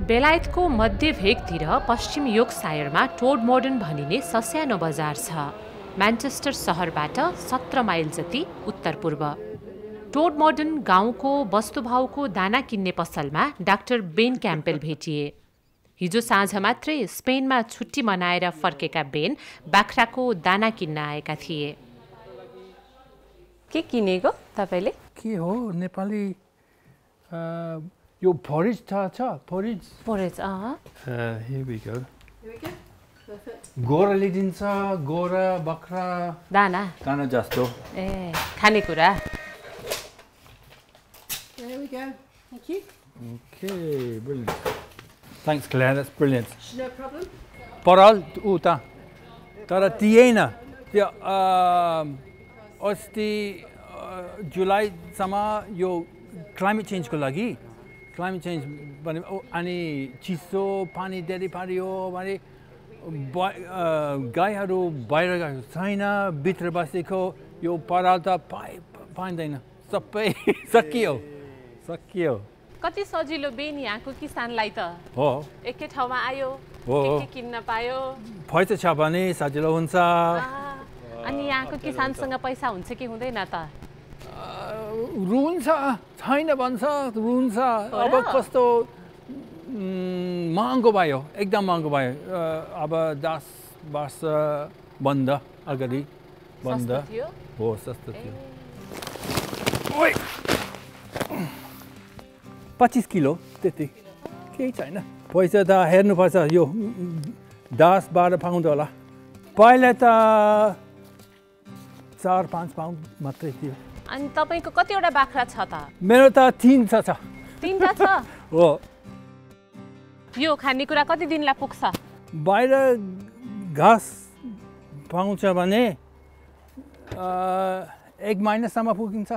बेलायतको मध्य भेगतिर पश्चिम योर्कसायरमा टोडमोर्डन भनिने ससानो बजार छ। म्यान्चेस्टर सहरबाट 17 माइल जति उत्तर-पूर्व। टोडमोर्डन गाउँको वस्तुभाउको दाना किन्ने पसलमा डाक्टर बेन क्याम्पेल भेटिए। हिजो साँझ मात्रै स्पेनमा छुट्टी मनाएर फर्केका बेन बाख्राको दाना किन्न आएका थिए। के किनेको तपाईले? के हो नेपाली यो फोरेज छ फोरेज here we go गोरा लिदिन्छ गोरा बख्रा दाना जस्तो ए खानेकुरा There we go. Thank you. Okay, brilliant. Thanks, Claire. That's brilliant. No problem. Paral uta. Tara tiena. त्यो अस्ति जुलाई सम्म यो क्लाइमेट चेन्जको लागि क्लाइमेट चेन्ज भने अनि चिसो पानी धेरै पारियो भने गाईहरू बाहिर गएको छैन भित्र बसेको यो पराल त पाइँदैन सबै सकियो कति सजिलो बेन यहाँको किसानलाई त हो एकै ठाउँमा आयो हो के किन्न पायो पैसा छ भने सजिलो हुन्छ अनि यहाँको किसानसँग पैसा हुन्छ कि हुँदैन त रुन्छ छैन भन्छ रुन्छ अब कस्तो महँगो भयो एकदम महँगो भयो अब 10 वर्ष बन्द अगाडि बन्द हो सस्तो थियो 25 किलो त्यति केही छैन पैसा त हेर्नुपर्छ यो 10-12 पाउन्ड होला पहिला त 4-5 पाउन्ड मात्रै थियो अनि तपाईको कतिवटा बाख्रा छ त मेरो त 3 छ 3टा छ हो यो खानेकुरा कति दिनलाई पुग्छ बाहिर घाँस पाउँछ भने 1 महिनासम्म पुगिन्छ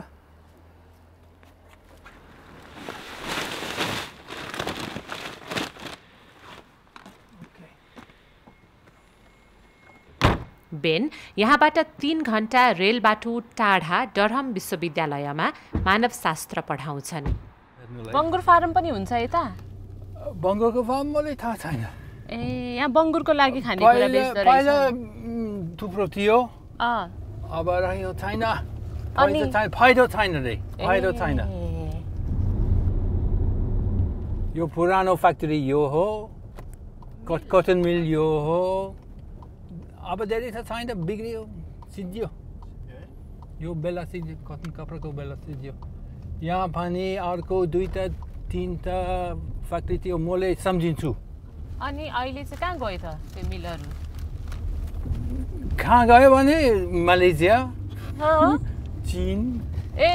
बेन यहाँबाट 3 घण्टा रेल बाटो टाढा डरहम विश्वविद्यालयमा मानवशास्त्र पढाउँछन्। बङ्गुर फार्म पनि हुन्छ यता बङ्गुरको फार्म मलाई थाहा छैन ए यहाँ बङ्गुरको लागि खानेकुरा बेच्दै रहेछ पहिला थुप्रो थियो अब रह्यो छैन फाइदा छैन रे फाइदा छैन यो पुरानो फ्याक्ट्री यो हो कटन मिल यो हो अब धेरै त छैन बिग्रियो सिद्धियो यो बेला सिद्धियो कटन कपडाको बेला सिद्धियो यहाँ पनि अर्को 2-3 फ्याक्ट्री थियो मैले सम्झिन्छु अनि अहिले चाहिँ कहाँ गयो त त्यो मिलहरू कहाँ गयो भने मलेसिया चीन ए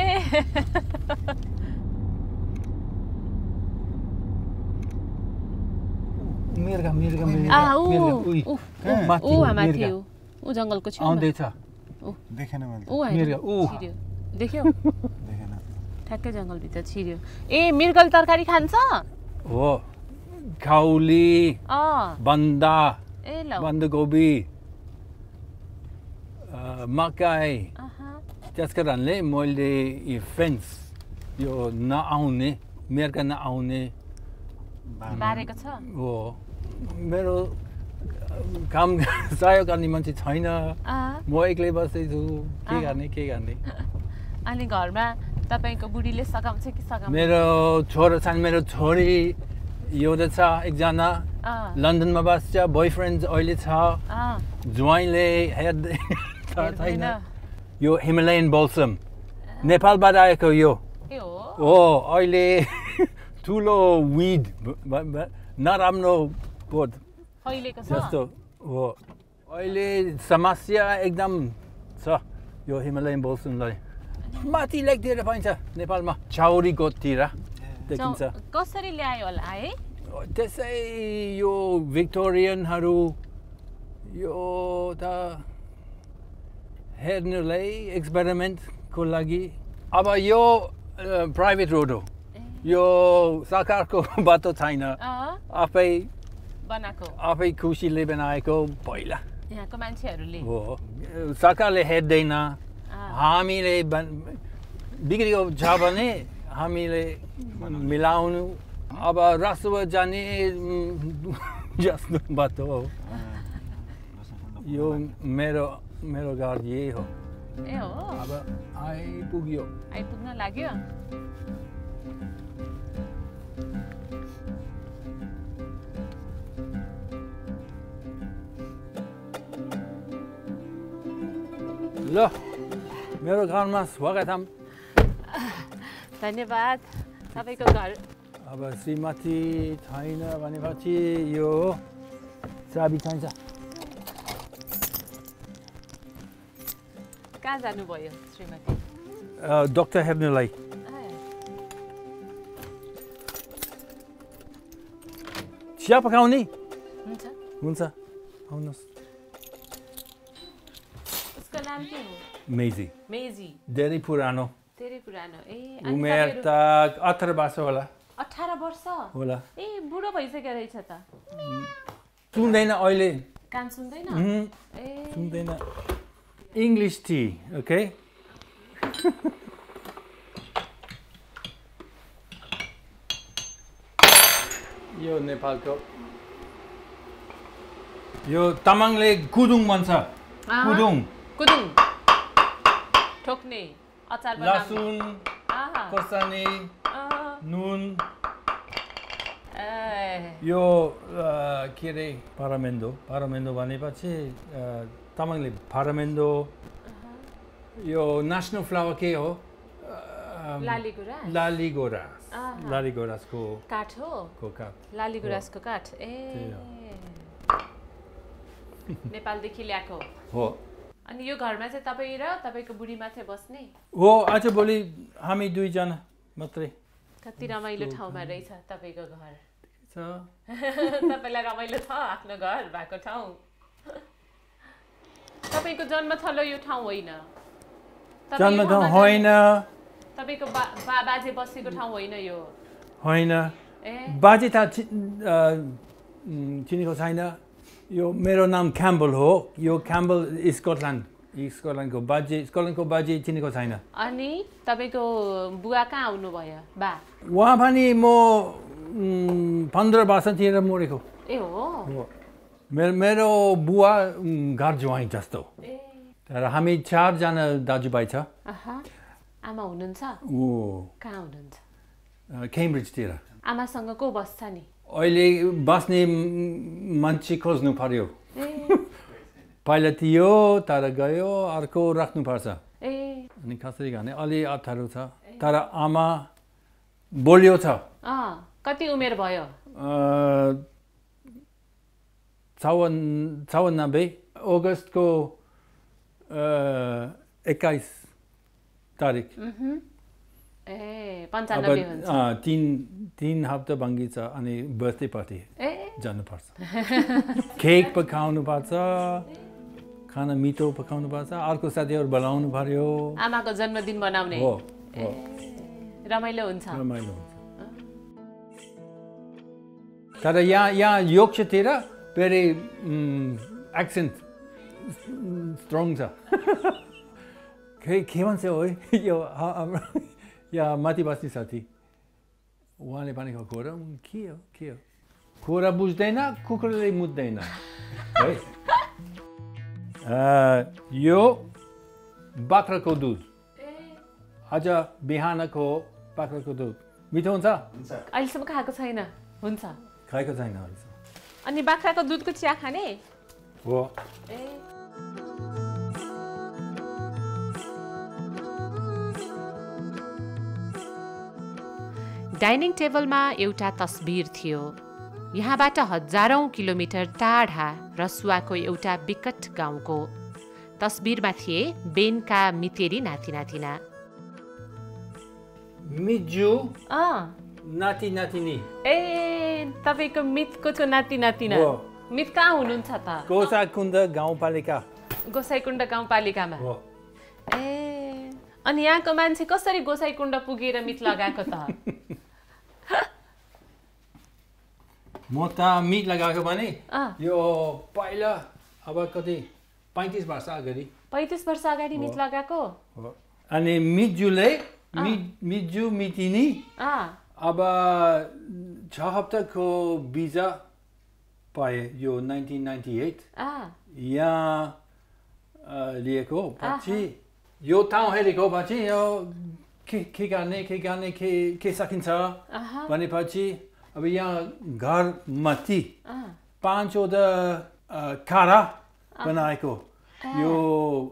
मिर्गा ऊ जङ्गलको छेउमा आउँदैछ देखेन मैले मिर्गा देख्यो ठ्याक्कै जङ्गलभित्र छिर्यो ए मिर्गल तरकारी खान्छ हो काउली बन्दा ए ल बन्दाकोपी मकै त्यसका कारणले मैले यो फेन्स यो नआउने मिर्गा नआउने बारेको छ हो मेरो काम सहयोग गर्ने मान्छे छैन म एक्लै बस्दैछु के गर्ने अनि घरमा तपाईको बुढीले सघाउँछ कि सघाउँछ मेरो छोरा छ मेरो छोरी एउटा छ एकजना लन्डनमा बस्छ बोयफ्रेन्ड अहिले छ ज्वाइँले हेर्दै छैन यो हिमालयन बल्सम नेपालबाट आएको यो हो अहिले ठुलो विड नराम्रो बोध जस्तो हो अहिले समस्या एकदम छ यो हिमालयन बल्समलाई माथि लेकतिर पाइन्छ नेपालमा चौरी गोठतिर देखिन्छ कसरी ल्यायो होला है त्यसै यो भिक्टोरियनहरू यो त हेर्नुलाई एक्सपेरिमेन्टको लागि अब यो प्राइभेट रोड हो यो सरकारको बाटो छैन आफै खुसीले बनाएको पहिला यहाँको मान्छेहरूले हो सरकारले हेर्दैन हामीले बिग्रेको छ भने हामीले मिलाउनु अब रसुवा जाने जस्तो बाटो हो यो मेरो घर यही हो ए हो अब आइपुग्यो आइपुग्न लाग्यो ल मेरो घरमा स्वागतम धन्यवाद तपाईको घर अब श्रीमती छैन भनेपछि यो चाबी चाहिन्छ कहाँ जानुभयो श्रीमती डाक्टर हेर्नलाई चिया पकाउने हुन्छ हुन्छ आउनुहोस् उसको नाम के हो मेजी मेजी धेरै पुरानो धेरै पुरानो ए उमेर त 18 वर्ष होला 18 वर्ष होला ए बुढो भइसक्यो रहेछ त सुन्दैन अहिले कान सुन्दैन ए सुन्दैन इङ्ग्लिस टी ओके यो नेपालको यो तामाङले कुदुङ भन्छ कुदुङ कुदुङ ठोक्ने अचार बनाउने लसुन खोर्सानी नुन यो के अरे पारामेन्डो भनेपछि तामाङले पारामेन्डो यो नेसनल फ्लावर के हो लालीगुराँसको काठ हो काठ लालीगुराँसको काठ ए नेपालदेखि ल्याएको हो अनि यो घरमा चाहिँ तपाईँ र तपाईँको बुढी मात्रै बस्ने हो आज भोलि हामी दुईजना मात्रै कति रमाइलो ठाउँमा रहेछ तपाईँको घर छ तपाईँलाई रमाइलो छ आफ्नो घर भएको ठाउँ तपाईँको जन्मथलो यो ठाउँ होइन जन्मथलो होइन तपाईँको बाजे बसेको ठाउँ होइन यो होइन ए बाजे त चिनेको छैन यो मेरो नाम क्याम्बल हो यो क्याम्बल स्कटल्यान्डको बाजे चिनेको छैन अनि तपाईँको बुवा कहाँ आउनुभयो बा उहाँ पनि म 15 वर्षतिर मरेको ए हो मेरो बुवा घर ज्वाइँ जस्तो ए तर हामी 4 जना दाजुभाइ छ आमा हुनुहुन्छ ऊ कहाँ हुनुहुन्छ केम्ब्रिजतिर आमासँग को बस्छ नि अहिले बस्ने मान्छे खोज्नु पर्यो पहिला थियो तर गयो अर्को राख्नुपर्छ ए अनि कसरी गर्ने अलि अप्ठ्यारो छ तर आमा बोल्यो छ कति उमेर भयो 94 अगस्तको 21 तारिक ए 95 हुन्छ 3 हप्ता बाँकी छ अनि बर्थडे पार्टी जानुपर्छ केक पकाउनु पर्छ खाना मिठो पकाउनु पर्छ अर्को साथीहरू बोलाउनु पर्यो आमाको जन्मदिन बनाउने हो रमाइलो हुन्छ रमाइलो हुन्छ तर यहाँ योक्सतिर फेरि एक्सेन्ट स्ट्रङ छ के भन्छ हो यो हाम्रो यहाँ माथि बस्ने साथी उहाँले भनेको कुरा के हो कुरा बुझ्दैन कुकुरले मुद्दैन है यो बाख्राको दुध आज बिहानको बाख्राको दुध मिठो हुन्छ अहिलेसम्म खाएको छैन हुन्छ खाएको छैन अनि बाख्राको दुधको चिया खाने हो डाइनिङ टेबलमा एउटा तस्बिर थियो यहाँबाट हजारौं किलोमिटर टाढा रसुवाको एउटा विकट गाउँको तस्बिरमा थिए बेनका मितेरी नाति नातिना मिजु नाति नातिनी ए तपाईको मितको नाति नातिना मित कहाँ हुनुहुन्छ त गोसाइकुण्ड गाउँपालिकामा ए अनि यहाँको मान्छे कसरी गोसाइकुण्ड पुगेर मित लगाएको त म त मिट लगाएको भने यो पहिला अब कति 35 वर्ष अगाडि 35 वर्ष अगाडि मिट लगाएको अनि मिजु मितिनी अब 6 हप्ताको भिजा पाएँ यो 1998 यहाँ लिएको पछि यो ठाउँ हेरेको पछि यो के गर्ने के सकिन्छ भनेपछि अब यहाँ घर माथि 5वटा कारा बनाएको यो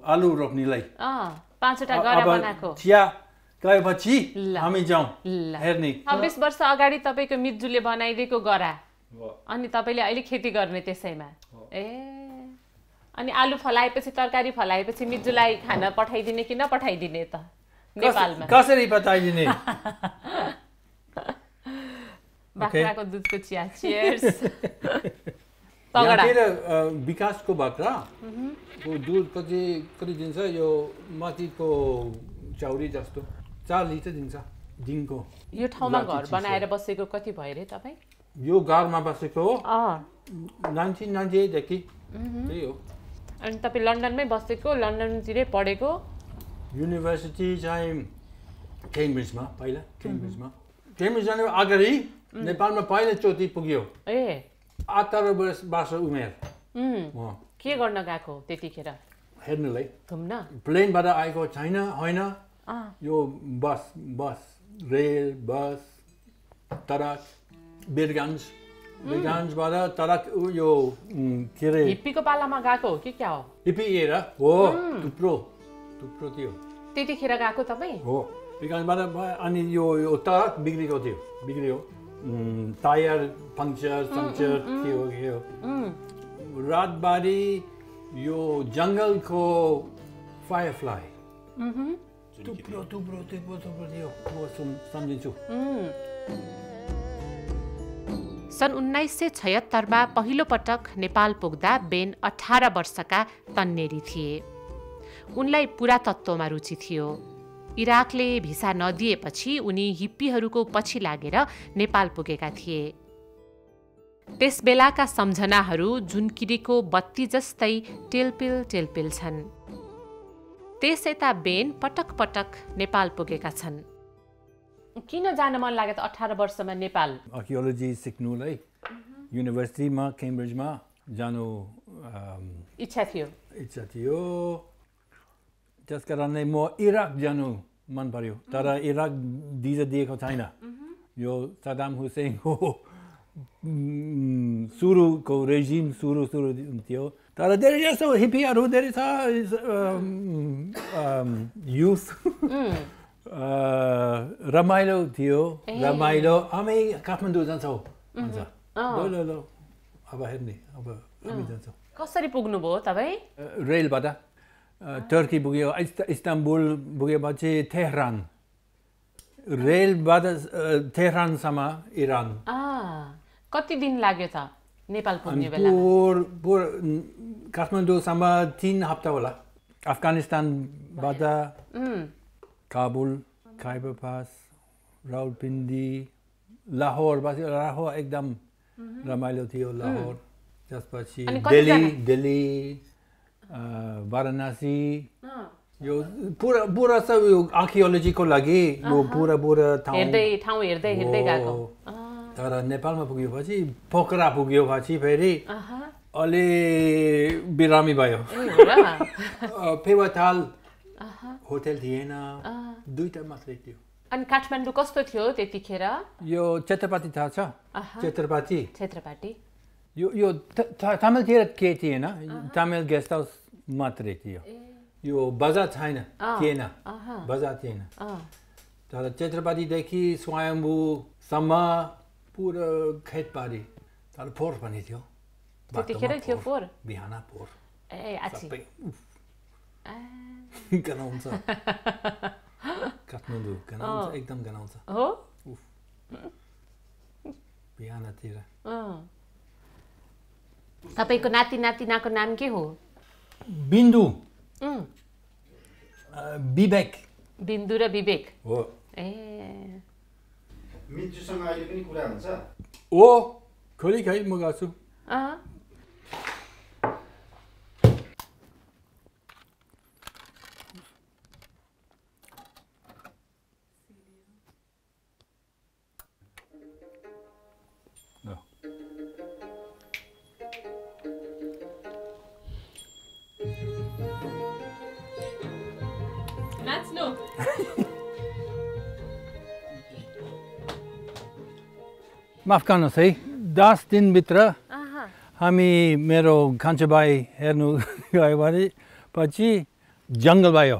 आलु रोप्नेलाई 5वटा गरा बनाएको चिया गएपछि हामी जाउँ हेर्ने 26 वर्ष अगाडि तपाईको मितजुले बनाइदिएको गरा अनि तपाईले अहिले खेती गर्ने त्यसैमा अनि आलु फलाएपछि तरकारी फलाएपछि मितजुलाई खाना पठाइदिने कि नपठाइदिने त नेपालमा कसरी पठाइदिने बाख्राको दुधको चिया चियर्स यहाँतिर विकासको बाख्रा दुध कति दिन्छ यो माथिको चौरी जस्तो 4 लिटर दिन्छ दिनको यो ठाउँमा घर बनाएर बसेको कति भयो रे तपाई यो घरमा बसेको 1998 देखि त्यही हो अनि तपाई लन्डनमै बसेको लन्डनतिरै पढेको युनिभर्सिटी चाहिँ केम्ब्रिजमा पहिला केम्ब्रिज जानु अगाडि नेपालमा पहिलो चोटि पुग्यो 18 वर्ष उमेर के गर्न गएको त्यतिखेर हेर्नुलाई घुम्न प्लेनबाट आएको छैन होइन यो बस रेल बस ट्रक बिरगन्जबाट ट्रक यो के अरे हिप्पीको पालामा गएको हो कि क्या हो हिप्पी एरा हो थुप्रो थियो त्यतिखेर गएको तपाई हो बिरगन्जबाट अनि यो ट्रक बिग्रियो टायर पङ्चर थियो रातबारी यो जङ्गलको फायरफ्लाई थुप्रो थियो सम्झिन्छु सन् 1976 मा पहिलो पटक नेपाल पुग्दा बेन 18 वर्षका तन्नेरी थिए उनलाई पुरातत्वमा रुचि थियो इराकले भिसा नदिएपछि उनी हिप्पीहरूको पछि लागेर नेपाल पुगेका थिए त्यसबेलाका सम्झनाहरू जुनकिरीको बत्ती जस्तै टेलपिल छन् त्यसयता बेन पटक पटक नेपाल पुगेका छन् किन जान मन लाग्यो त 18 वर्षमा नेपाल आर्कियोलोजी सिक्नुलाई युनिभर्सिटीमा केम्ब्रिजमा जानु इच्छा थियो त्यस कारणले म इराक जानु मन पर्यो तर इराक भिजा दिएको छैन यो सदाम हुसेनको सुरुको रेजिम सुरु थियो तर धेरै जस्तो हिप्पीहरू धेरै छ युथ रमाइलो थियो हामी काठमाडौँ जान्छौँ भन्छ ल अब हेर्ने अब हामी जान्छौँ कसरी पुग्नुभयो तपाईँ रेलबाट टर्की पुग्यो इस्तानबुल पुगेपछि तेहरान रेलबाट तेहरानसम्म इरान कति दिन लाग्यो त नेपाल पुग्ने बेला काठमाडौँसम्म 3 हप्ता होला अफगानिस्तानबाट काबुल खैबर पास रावलपिण्डी लाहोर एकदम रमाइलो थियो लाहोर त्यसपछि दिल्ली वाराणसी यो पुरा सब यो आर्कियोलोजीको लागि यो पुरा ठाउँ हेर्दै गएको तर नेपालमा पुगेपछि पोखरा पुगेपछि फेरि अलि बिरामी भयो फेवाताल होटल थिएन 2टा मात्रै थियो अनि काठमाडौँ कस्तो थियो त्यतिखेर यो छत्रपति थाहा छ छत्रपति यो तमिलतिर के थिएन तमिल गेस्ट हाउस मात्रै थियो यो बजार थिएन बजार थिएन तर छत्रपतिदेखि स्वयम्भूसम्म पुरो खेतबारी तर फोहोर पनि थियो त्यतिखेरै थियो फोहोर बिहान फोहोर गनाउँछ काठमाडौँ गनाउँछ एकदम गनाउँछ हो बिहानतिर तपाईको नातिनाको नाम के हो बिन्दु विवेक बिन्दु र विवेक हो मितजुसँग अहिले पनि कुरा हुन्छ ओ खोली खै म गर्छु माफ गर्नुहोस् है 10 दिनभित्र हामी मेरो कान्छो भाइ हेर्नु गयो भने पछि जङ्गल भयो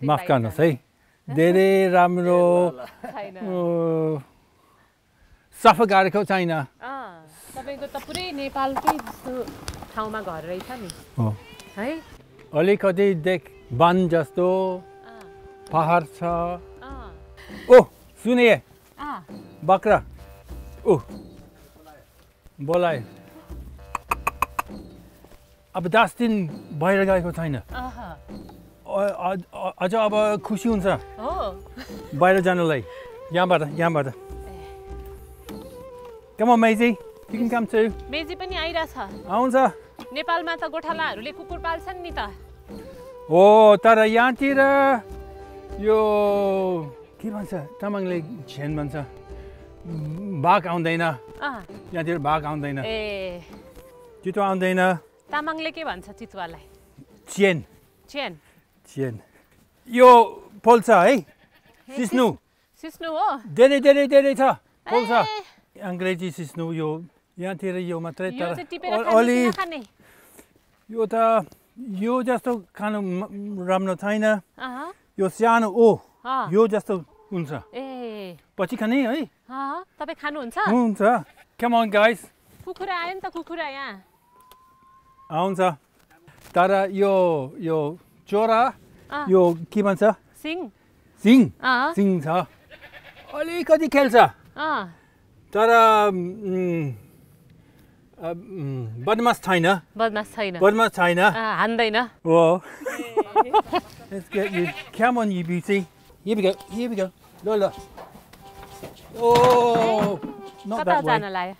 माफ गर्नुहोस् है धेरै राम्रो सफा गरेको छैन तपाईँको त पुरै नेपालकै जस्तो ठाउँमा घर रहेछ नि है अलिकति वन जस्तो पहाड छ ओ सुनिए बाख्रा ओ बोलाए अब 10 दिन बाहिर गएको छैन अझ अब खुसी हुन्छ बाहिर जानुलाई यहाँबाट Come on, Maisie. You can come too. मेजी पनि आइराछ आउँछ नेपालमा त गोठालाहरूले कुकुर पाल्छन् नि त ओ तर यहाँतिर यो के भन्छ तामाङले झेन भन्छ बाघ आउँदैन यहाँतिर बाघ आउँदैन ए चितुवा आउँदैन तामाङले के भन्छ चितुवालाई चेन चेन चेन यो पोल्छ है सिस्नु सिस्नु हो धेरै धेरै धेरै छ पोल्छ अंग्रेजी सिस्नु यो यहाँतिर यो मात्रै तर अलि यो त यो जस्तो खानु राम्रो छैन यो सानो यो जस्तो हुन्छ ए पछि खाने है तपाई खानुहुन्छ हुन्छ कम अन गाइस कुखुरा आयो नि त कुखुरा यहाँ आउँछ तर यो चोरा यो के भन्छ सिङ सिङ छ अलिकति खेल्छ तर बदमास छैन हान्दैन हो Let's get you. Come on, you beauty. Here we go. Lola. Oh, not that way.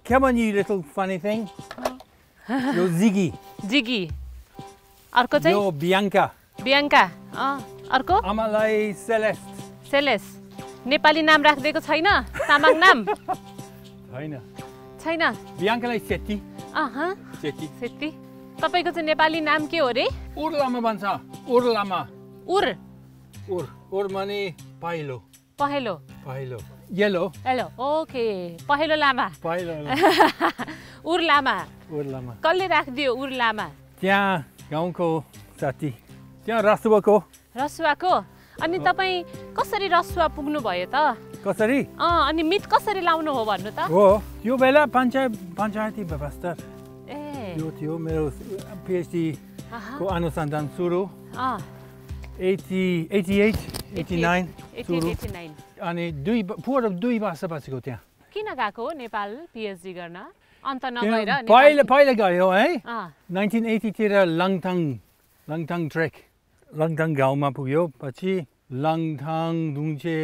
Come on, you little funny thing. Yo, Ziggy. अर्को चाहिँ Yo, Bianca. अर्को Amalai Celeste. नेपाली नाम राख्दिएको छैन तामाङ नाम छैन Bianca Seti. सेती तपाईको चाहिँ नेपाली नाम के हो रे उर्लामा भन्छ उर्लामा उर माने पहेलो येलो ओके पहेलो लामा उर्लामा कसले राख्दियो उर्लामा त्यहाँ गाउँको साथी त्यहाँ रसुवाको अनि तपाई कसरी रसुवा पुग्नु भयो त कसरी अनि मित कसरी लाउनु हो भन्नु त हो यो बेला पञ्चायती व्यवस्था यो थियो मेरो PhD को अनुसन्धान सुरु 88 89 सुरु अनि पूरा दुई भाषा बसेको त्यहाँ किन गएको नेपाल PhD गर्न अन्त नगएर पहिला गयो है 1980 तिर लङथाङ ट्रेक लङथाङ गाउँमा पुग्यो पछि लङथाङ दुङचे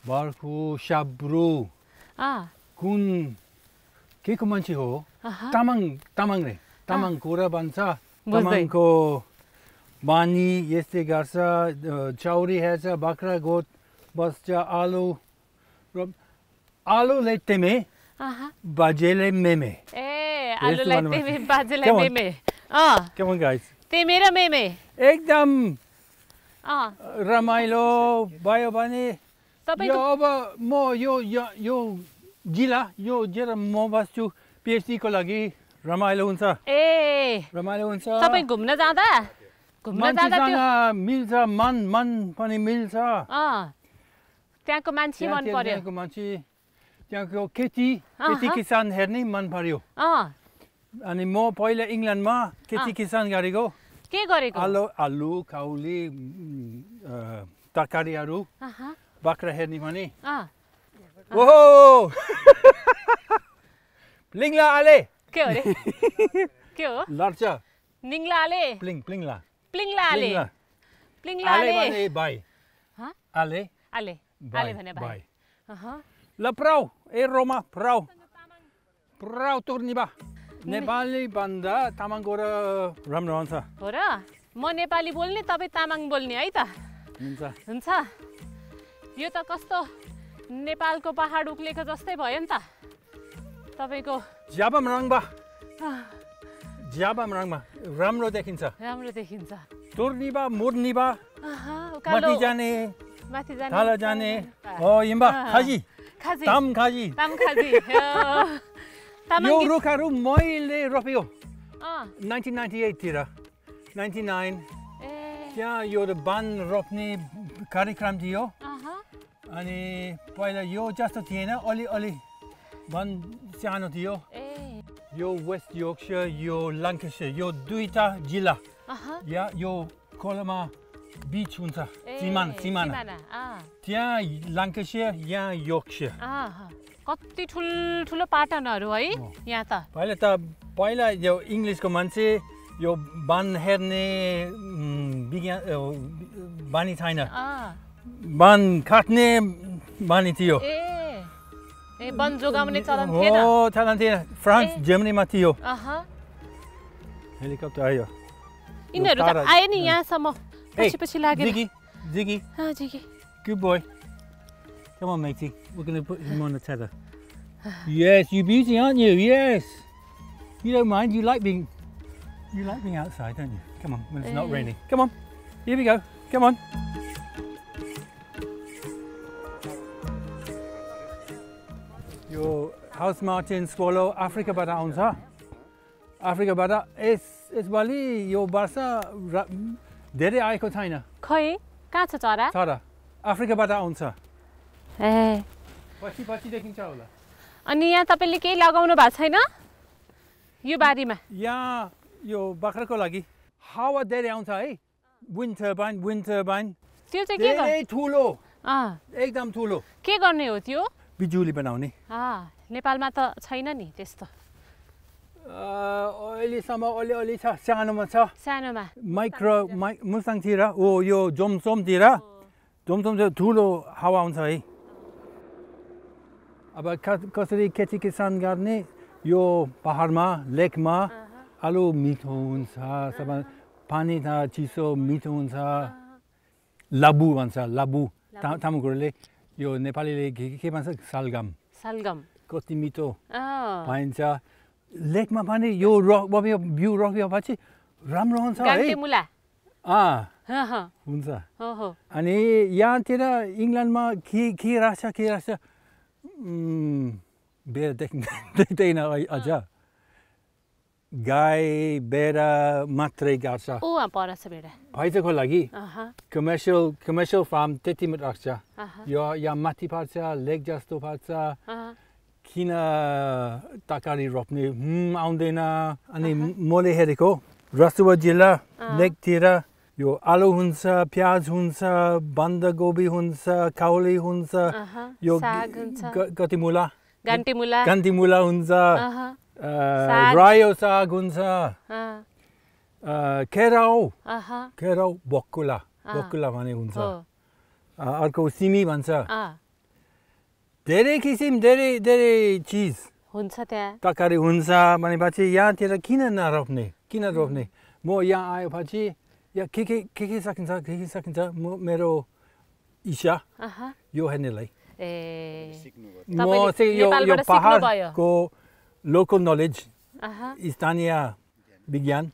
बर्खु साब्रु कुन के को मान्छे हो तामाङ कुरा भन्छ तामाङको बानी यस्तै गर्छ चौरी हेर्छ बाख्रा गोठ बस्छ आलुले तेमे बाजेले मेमे आलुलाई तेमे बाजेले मेमे Come on guys तेमे र मेमे एकदम रमाइलो भयो भने यो अब म यो जिल्ला म बस्छु PhD को लागि रमाइलो हुन्छ तपाई घुम्न जाँदा मिल्छ मन पनि मिल्छ त्यहाँको मान्छे मन पर्यो त्यहाँको खेती किसान हेर्ने मन पर्यो अनि म पहिला इंग्ल्यान्डमा खेती किसान गरेको के गरेको आलु काउली तरकारीहरू बाख्रा हेर्ने भने ओहो लिङला आले के हो रे के हो लड्छ निङला आले प्लिङला आले भाइ आले भने भाइ ल प्राउ रोमा प्राउ तुर्निबा नेपाली भन्दा तामाङ गोरा राम्रो हुन्छ हो र म नेपाली बोल्ने तपाई तामाङ बोल्ने है त हुन्छ यो त कस्तो नेपालको पहाड उक्लेको जस्तै भयो नि त तपाईको जाबम रङबा जाबामराङमा राम्रो देखिन्छ राम्रो देखिन्छ तोर्निबा मोर्निबा उकालो माथि जाने माथि जाने तल जाने हो यिम्बा खाजी खाजी ताम खाजी तामखाजी यो रुखहरू मैले रोप्यो अँ 1998 तिर 99 त्यहाँ यो बान रोप्ने कार्यक्रम थियो अनि पहिला यो जस्तो थिएन अलि वन सानो थियो यो वेस्ट योर्कशायर यो लङ्काशायर यो दुईटा जिल्ला या यो खोलामा बीच हुन्छ सिमाना त्यहाँ लङ्काशायर यहाँ योर्कशायर कति ठुलो पाटनहरू है यहाँ त पहिला यो इङ्ग्लिसको मान्छे यो बान हेर्ने विज्ञान बानी छैन बान काट्ने बानी थियो ए वन जोगाउने चलन थिएन चलन थिएन फ्रान्स जर्मनीमा थियो हेलिकप्टर आयो यिनीहरू त आए नि यहाँसम्म पछि लागेर Ziggy good boy come on matey we're going to put him on the tether yes you beauty aren't you yes you don't mind you like being outside don't you come on when it's not raining come on here we go come on यो house martin swallow Africaबाट आउँछ Africaबाट यसपालि यो वर्ष धेरै आएको छैन खै कहाँ छ चरा अफ्रिकाबाट आउँछ पछि देखिन्छ होला अनि यहाँ तपाईले केही लगाउनु भएको छैन यो बारीमा यहाँ यो बाख्राको लागि हावा धेरै आउँछ है विन्ड टर्बाइन त्यो चाहिँ के धेरै ठुलो एकदम ठुलो के गर्ने हो त्यो बिजुली बनाउने नेपालमा त छैन नि त्यस्तो अहिलेसम्म अलि छ सानोमा माइक्रो मुसाङतिर यो जोमसोमतिर ठुलो हावा आउँछ है अब कसरी खेती किसान गर्ने यो पहाडमा लेकमा आलु मिठो हुन्छ पानी त चिसो मिठो हुन्छ लाबु भन्छ लाबु तामाङहरूले यो नेपालीले के भन्छ सलगम कति मिठो पाइन्छ लेकमा पनि यो बिउ रोपेपछि राम्रो हुन्छ है हुन्छ अनि यहाँतिर इङ्ल्यान्डमा के राख्छ बेर देख्दैन अझ गाई बेरा मात्रै गाड्छ भैँचाको लागि कमर्सियल फार्म त्यति मात्र राख्छ यो यहाँ माथि पार्छ लेक जस्तो पार्छ किन तरकारी रोप्ने आउँदैन अनि मैले हेरेको रसुवा जिल्ला लेकतिर यो आलु हुन्छ प्याज हुन्छ बन्दागोबी हुन्छ काउली हुन्छ यो गतिमुला गान्टीमुला हुन्छ रायो साग हुन्छ केराउ बक्कुला भने हुन्छ अर्को सिमी भन्छ धेरै किसिम धेरै चिज हुन्छ त्यहाँ तरकारी हुन्छ भनेपछि यहाँतिर किन रोप्ने म यहाँ आएपछि या के सकिन्छ मेरो इच्छा यो हेर्नेलाई म चाहिँ यो पहाडको लोकल नलेज स्थानीय विज्ञान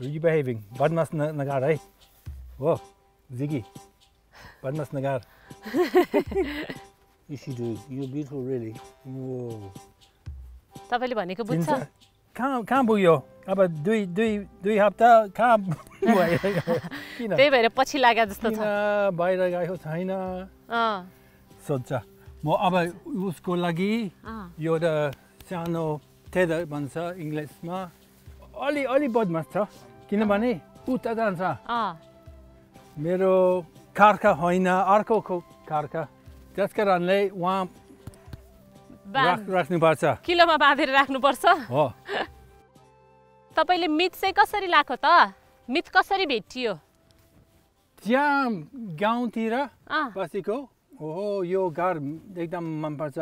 you behaving badmas nagar है हो Ziggy badmas nagar you do you're beautiful really whoa तपाईले भनेको बुझ्छ कहाँ पुग्यो अब दुई हप्ता कहाँ भयो किन त्यही भएर पछि लाग्यो जस्तो छ बाहिर गएको छैन सोच्छ म अब उसको लागि एउटा सानो थेदर भन्छ इङ्ग्लिसमा अलि बदमास छ किनभने उता जान्छ मेरो कारका होइन अर्को कारका त्यस कारणले उहाँ राख्नुपर्छ किलोमा बाँधेर राख्नुपर्छ हो तपाईले मित चाहिँ कसरी लाखो त मित कसरी भेटियो त्यहाँ गाउँतिर बसेको ओहो यो घर एकदम मनपर्छ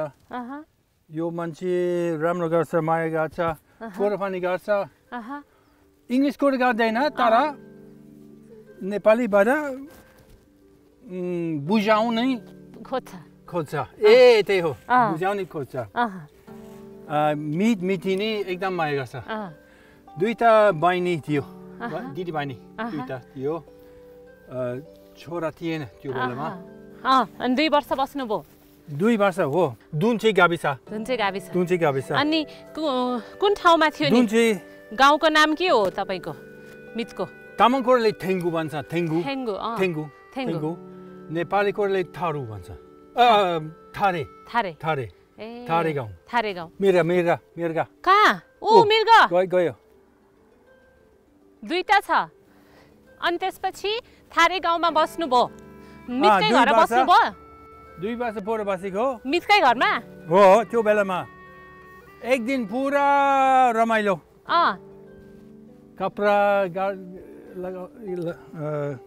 यो मान्छे राम्रो गर्छ माया गर्छ कुरा पनि गर्छ इङ्ग्लिस कुरा गर्दैन तर नेपालीबाट बुझाउनै खोज्छ त्यही हो बुझाउने खोज्छ मिठी नि एकदम माया गर्छ दुईटा बहिनी थियो दिदी बहिनी दुईटा थियो छोरा थिएन त्यो बेलामा अनि 2 वर्ष बस्नुभयो 2 वर्ष हो दुन्चे गाविस अनि कुन ठाउँमा थियो नि गाउँको नाम के हो तपाईको मितको तामाङकोले ठेङ्गु भन्छ ठेङ्गु नेपालीकोले थारू भन्छ थारे गाउँ मिर्गा कहाँ मिर्गा गयो दुईटा छ अनि त्यसपछि थारे गाउँमा बस्नुभयो मितकै घर बस्नुभयो 2 वर्ष पुरा बसेको मितकै घरमा हो त्यो बेलामा एक दिन पुरा रमाइलो कपडा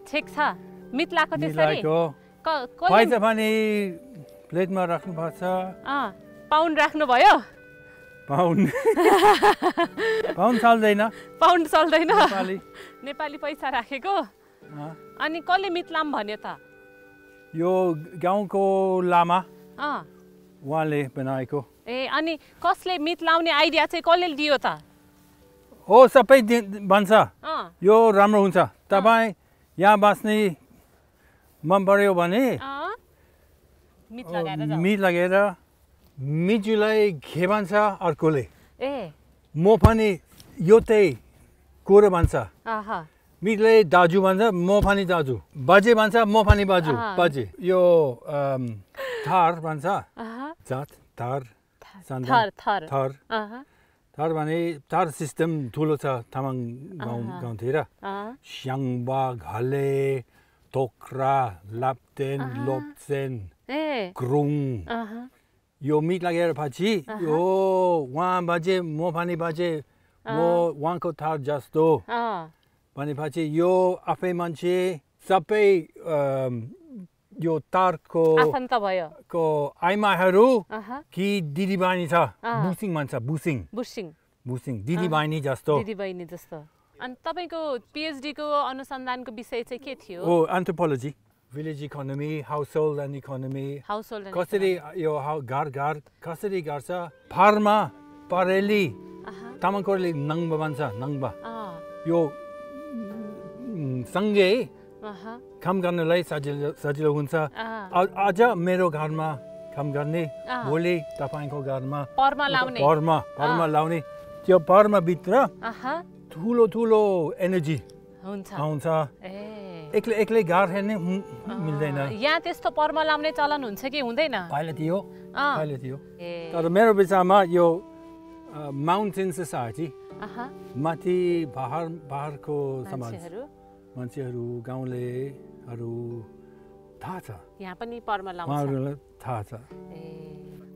ठिक छ मित लाको त्यसरी पैसा पनि प्लेटमा राख्नुपर्छ पाउन्ड राख्नुभयो पाउन्ड चल्दैन नेपाली पैसा राखेको अनि कसले मितलाम भन्यो त यो गाउँको लामा उहाँले बनाएको अनि कसले मित लाउने आइडिया चाहिँ कसले दियो त हो सबै भन्छ यो राम्रो हुन्छ तपाईँ यहाँ बस्ने मन पर्यो भने मित लगेर मिजुलाई के भन्छ अर्कोले म पनि यो त्यही कुरो भन्छ मितले दाजु भन्छ म पनि दाजु बाजे भन्छ म पनि बाजे यो थार भन्छ जात थार भने थार सिस्टम ठुलो छ तामाङ गाउँतिर स्याङ्बा घले टोक्रा लाप्टेन लोप्सेन ग्रुङ यो मिट लगेर पछि यो उहाँ बाजे म पनि बाजे म उहाँको थार जस्तो भनेपछि यो आफै मान्छे सबै यो तारको आफन्त भयो को आइमाहरू कि दिदीबहिनी छ बुसिङ भन्छ बुसिङ दिदीबहिनी जस्तो अनि तपाईको पीएचडी को अनुसन्धानको विषय चाहिँ के थियो anthropology village economy household and economy कसरी यो घर कसरी गर्छ फार्मा परेली तामाङकोले नङबा भन्छ नङबा यो सँगै काम गर्नलाई सजिलो हुन्छ आज मेरो घरमा काम गर्ने भोलि तपाईको घरमा परमा लाउने त्यो परमा भित्र ठुलो एनर्जी हुन्छ एक्लै घर हेर्ने मिल्दैन यहाँ त्यस्तो परमा लाउने चलन हुन्छ कि हुँदैन पहिले थियो तर मेरो विचारमा यो माउन्टेन सोसाइटी माथि पहाडको समाज मान्छेहरू गाउँलेहरू थाहा छ यहाँ पनि परमा लाउँछ थाहा छ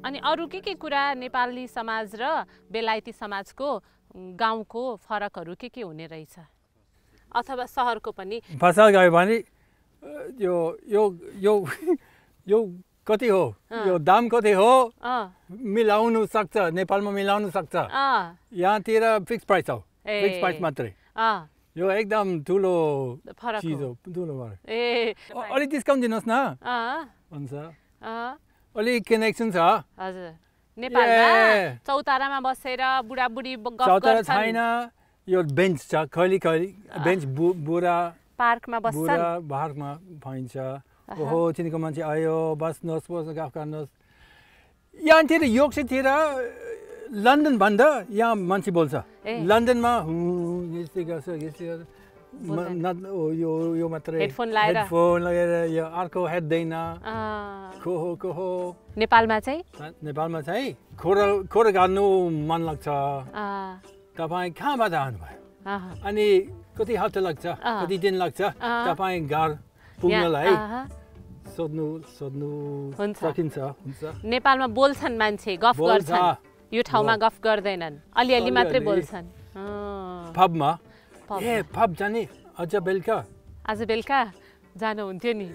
अनि अरु के कुरा नेपाली समाज र बेलायती समाजको गाउँको फरकहरू के हुने रहेछ अथवा शहरको पनि फसल गयो भने यो यो यो यो कति हो यो दाम कति हो मिलाउनु सक्छ नेपालमा मिलाउनु सक्छ यहाँतिर फिक्स प्राइस हो फिक्स प्राइस मात्रै यो एकदम ठुलो चिज हो ठुलो अलि डिस्काउन्ट दिनुहोस् न भन्छ अलि कनेक्सन छ हजुर नेपालमा चौतारामा बसेर बुढाबुढी गफ गर्छन् छैन यो बेन्च छ खली बेन्च बुढा पार्कमा बस्छन् पार्कमा पाइन्छ ओहो चिनीको मान्छे आयो बस्नुहोस् गफ गर्नुहोस् यहाँतिर योक्सेतिर लन्डन भन्दा यहाँ मान्छे बोल्छ लन्डनमा यस्तै गर्छ यो मात्रै हेडफोन लगाएर यो अर्को हेर्दैन को हो नेपालमा चाहिँ खोर गर्नु मन लाग्छ तपाईँ कहाँबाट आउनुभयो अनि कति हप्ता लाग्छ कति दिन लाग्छ तपाईँ घर पुग्नलाई सोध्नु सकिन्छ नेपालमा बोल्छन् मान्छे गफ गर्छन् यो ठाउँमा गफ गर्दैनन् अलिअलि मात्रै बोल्छन् पबमा पब जाने आज बेलुका जानुहुन्थ्यो नि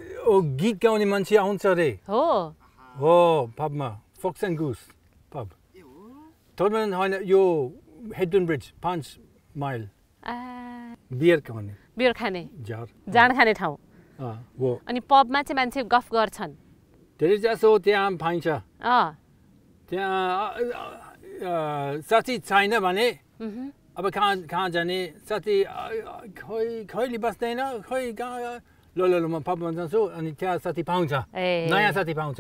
गीत गाउने मान्छे आउँछ रे हो पबमा फोक्स एन्ड गुस पब टोडमोर्डेन होइन यो हेडन ब्रिज 5 माइल बियर खाने जाँड खाने ठाउँ हो अनि पबमा चाहिँ मान्छे गफ गर्छन् धेरै जसो त्यहाँ पाइन्छ त्यहाँ साथी छैन भने अब कहाँ जाने साथी खैली बस्दैन खै कहाँ ल म पबमा जान्छु अनि त्यहाँ साथी पाउँछ नयाँ साथी पाउँछ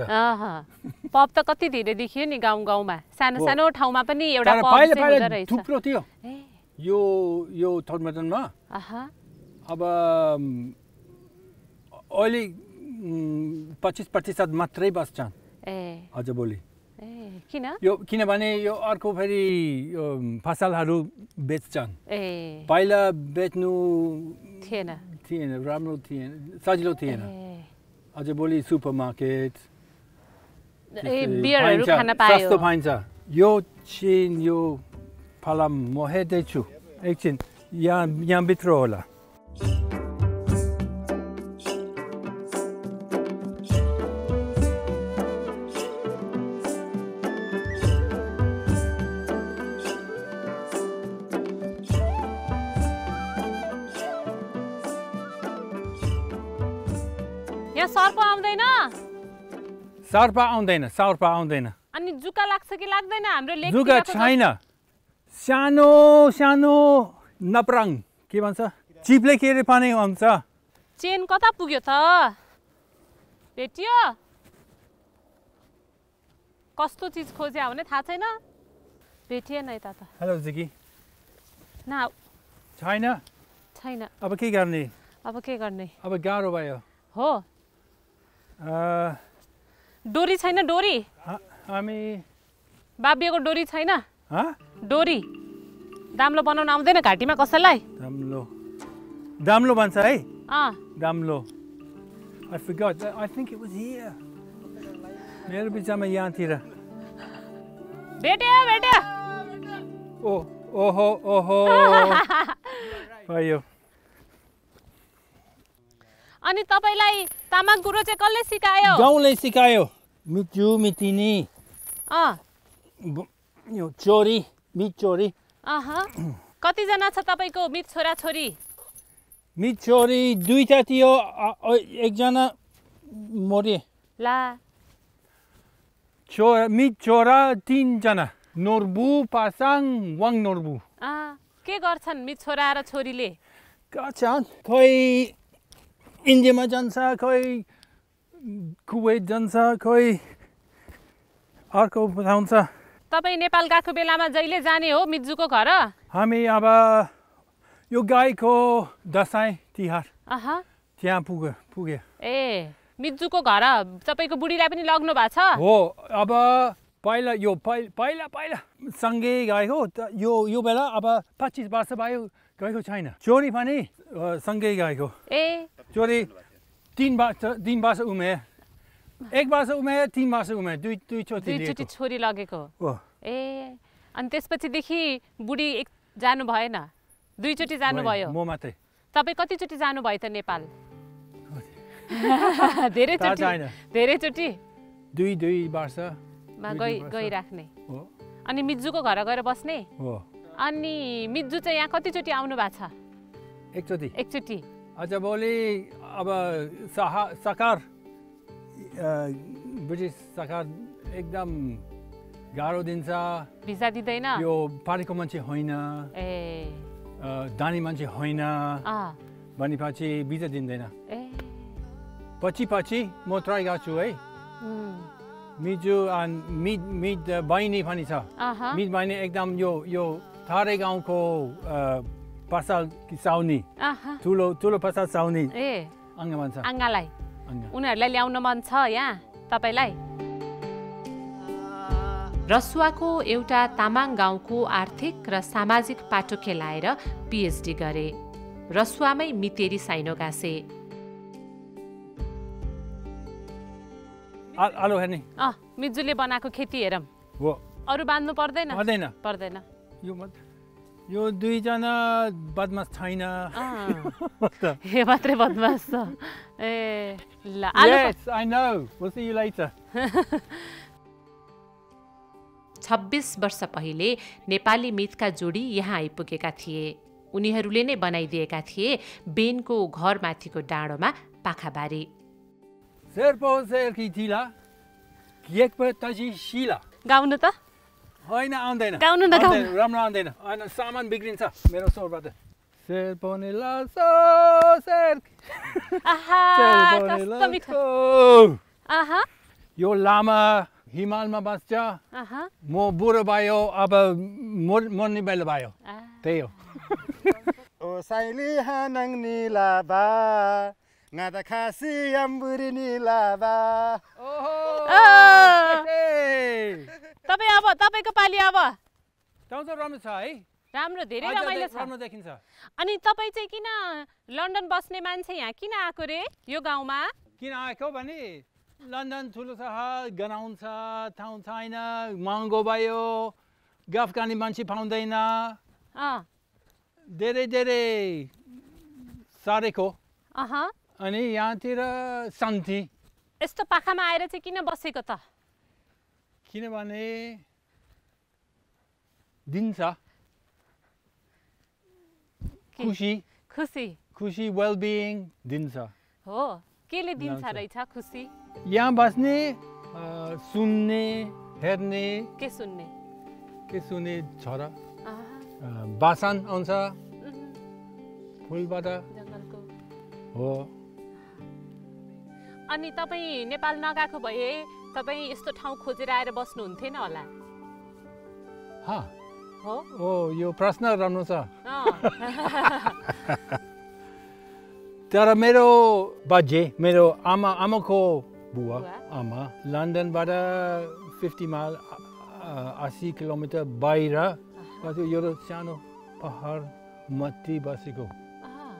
पब त कति धेरै देखियो नि गाउँमा सानो सानो ठाउँमा पनि एउटा पब चाहिँ हुँदो रहेछ थुप्रो थियो यो टोडमर्डनमा अब अहिले 25% मात्रै बस्छन् अझ भोलि किनभने यो अर्को फेरि फसलहरू बेच्छन् पहिला बेच्नु थिएन राम्रो थिएन सजिलो थिएन अझ भोलि सुपर मार्केट सस्तो पाइन्छ यो चिन यो फलम म हेर्दैछु एकछिन यहाँभित्र होला सर्प आउँदैन अनि जुका लाग्छ कि लाग्दैन हाम्रो लेक जुका छैन सानो सानो नपराङ के भन्छ चिप्ले के पानी आउँछ चेन कता पुग्यो त भेटियो कस्तो चीज खोज्या भने थाहा छैन भेटिएन यता त हेलो जिकी न छैन अब के गर्ने अब गाह्रो भयो हो डोरी छैन डोरी हामी बाबिएको डोरी छैन डोरी दाम्लो बनाउन आउँदैन घाँटीमा कसैलाई दाम्लो भन्छ है दाम्लो I forgot I think it was here मेरो बिचमा यहाँतिर भेट्यो ओहो भयो अनि तपाईलाई तामाङ कुरो चाहिँ कसले सिकायो गाउँले सिकायो मिचु मितिनी यो चोरी मित चोरी कति जना छ तपाईको मित छोरा छोरी मित छोरी दुईटा थियो एकजना मरे ला मित छोरा 3 जना नोर्बु पासाङ वाङ नोर्बु के गर्छन् मित छोरा र छोरीले गर्छन् खोइ इन्डियामा जान्छ खोइ कुवेत जान्छ खोइ अर्को आउँछ तपाईँ नेपाल गएको बेलामा जहिले जाने हो मिज्जुको घर हामी अब यो गाईको दसैँ तिहार त्यहाँ पुगे मिज्जुको घर तपाईँको बुढीलाई पनि लग्नु भएको छ हो अब पहिला सँगै गएको यो बेला अब 25 वर्ष भयो गएको छैन चोरी पनि सँगै गएको चोरी 3 वर्ष उमेर 1 वर्ष उमेर 3 वर्ष उमेर दुईचोटि छोरी लगेको अनि त्यसपछिदेखि बुढी जानु भएन दुईचोटि जानुभयो म मात्रै तपाईँ कतिचोटि जानुभयो त नेपाल धेरैचोटि दुई वर्षमा गइराख्ने अनि मिज्जुको घर गएर बस्ने अनि मिज्जु चाहिँ यहाँ कतिचोटि आउनु भएको छ एकचोटि अझ भोलि अब सरकार ब्रिटिस सरकार एकदम गाह्रो दिन्छ भिजा दिँदैन यो पारेको मान्छे होइन दानी मान्छे होइन भनेपछि भिजा दिँदैन पछि म ट्राई गर्छु है मिजु मित बहिनी पनि छ मित बहिनी एकदम यो थारे गाउँको पसल साउनी ठुलो पसल साउनी अङ्गा भन्छ अङ्गालाई उनीहरूलाई ल्याउन मन छ यहाँ तपाईलाई रसुवाको एउटा तामाङ गाउँको आर्थिक र सामाजिक पाटो खेलाएर पिएचडी गरे रसुवामै मितेरी साइनो गाँसे आलु हेर्ने मिजुले बनाएको खेती हेरौँ अरू बाँध्नु पर्दैन यो दुईजना बदमास छैन हे मात्रै बदमास छ ल Yes, I know. We'll see you later. 26 वर्ष पहिले नेपाली मितका जोडी यहाँ आइपुगेका थिए उनीहरूले नै बनाइदिएका थिए बेनको घरमाथिको डाँडोमा पाखाबारी Serpo serki tila, kiekpe taji shila. गाउनु त होइन आउँदैन गाउनु न, आउँदैन, राम्रो आउँदैन होइन सामान बिग्रिन्छ मेरो स्वरबाट शेर पनि लासो शेर आहा शेर पनि कस्तो मिठो लासो आहा यो लामा हिमालमा बस्छ आहा म बुढो भयो अब मर्ने बेला भयो त्यही हो ओ साइली हानङ निलाबा ngada khasi amburi nilaba तपाईँ अब तपाईँको पाली अब ठाउँ चाहिँ राम्रो छ है राम्रो धेरै रमाइलो छ राम्रो देखिन्छ अनि तपाईँ चाहिँ किन लन्डन बस्ने मान्छे यहाँ किन आएको रे यो गाउँमा किन आएको भने लन्डन ठुलो सहर गनाउँछ ठाउँ छैन महँगो भयो गफ गर्ने मान्छे पाउँदैन धेरै धेरै सारेको अनि यहाँतिर शान्ति यस्तो पाखामा आएर चाहिँ किन बसेको त किनभने दिन्छ खुसी खुसी खुसी वेलबिङ दिन्छ हो केले दिन्छ रहेछ खुसी यहाँ बस्ने सुन्ने हेर्ने के सुन्ने छोरा बासन आउँछ फुलबाट जङ्गलको हो अनि तपाईँ नेपाल नगएको भए तपाईँ यस्तो ठाउँ खोजेर आएर बस्नुहुन्थेन होला हो ओ यो प्रश्न राम्रो छ तर मेरो बाजे मेरो आमाको बुवा आमा लन्डनबाट 50 माइल 80 किलोमिटर बाहिर एउटा सानो पहाड माथि बसेको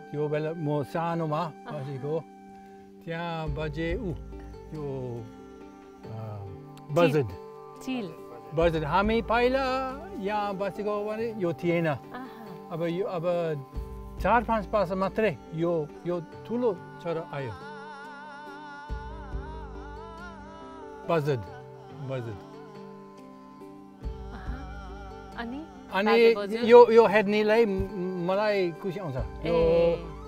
त्यो बेला म सानोमा बसेको त्यहाँ बाजे यो बजेट हामी पहिला यहाँ बसेको भने यो थिएन अब 4-5 वर्ष मात्रै यो ठुलो छोरा आयो बजेट अनि यो हेर्नेलाई मलाई खुसी आउँछ यो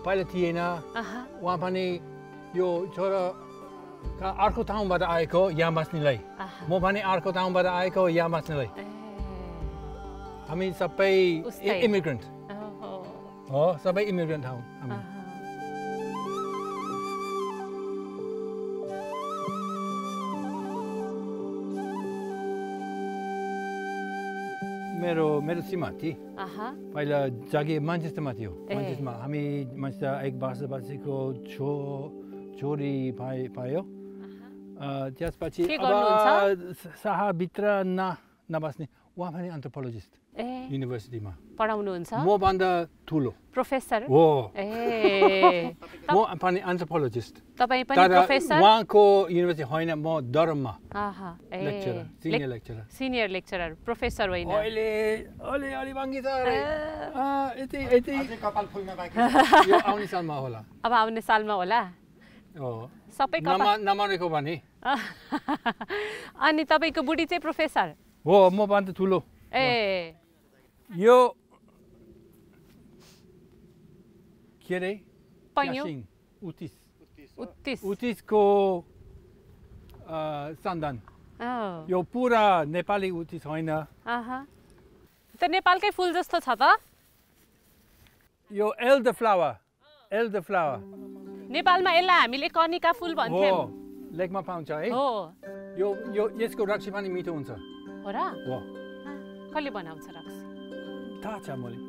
पहिला थिएन उहाँ पनि यो छोरा अर्को ठाउँबाट आएको यहाँ बस्नेलाई म पनि अर्को ठाउँबाट आएको यहाँ बस्नेलाई हामी सबै इमिग्रेन्ट हो सबै इमिग्रेन्ट हौ हामी मेरो सीमा थिए पहिला जागिर मान्चेस्टरमा थियो मान्चेस्टरमा हामी मान्छे 1 वर्ष बसेको छोरी पायो त्यसपछि अब सहरभित्र नबस्ने उहाँ पनि एन्थ्रोपोलोजिस्ट युनिभर्सिटीमा पढाउनुहुन्छ म भन्दा ठुलो प्रोफेसर हो म पनि एन्थ्रोपोलोजिस्ट तपाईँ पनि प्रोफेसर उहाँको युनिभर्सिटी होइन म दरममा लेक्चरर सिनियर लेक्चरर प्रोफेसर होइन अहिले अलि बाँकी छ यति कपाल फुल्न बाँकी यो आउने सालमा होला अब आउने सालमा होला सबै नमरेको भने अनि तपाईँको बुढी चाहिँ प्रोफेसर हो म भन्दा ठुलो यो के अरे उत्तिसको सन्तान यो पुरा नेपाली उत्तिस होइन त नेपालकै फुल जस्तो छ त यो एल्ड फ्लावर नेपालमा यसलाई हामीले कनिका फुल भन्थ्यौं लेकमा पाउँछ है यो यसको रक्सी पनि मिठो हुन्छ हो र कसले बनाउँछ रक्सी थाहा छ मलाई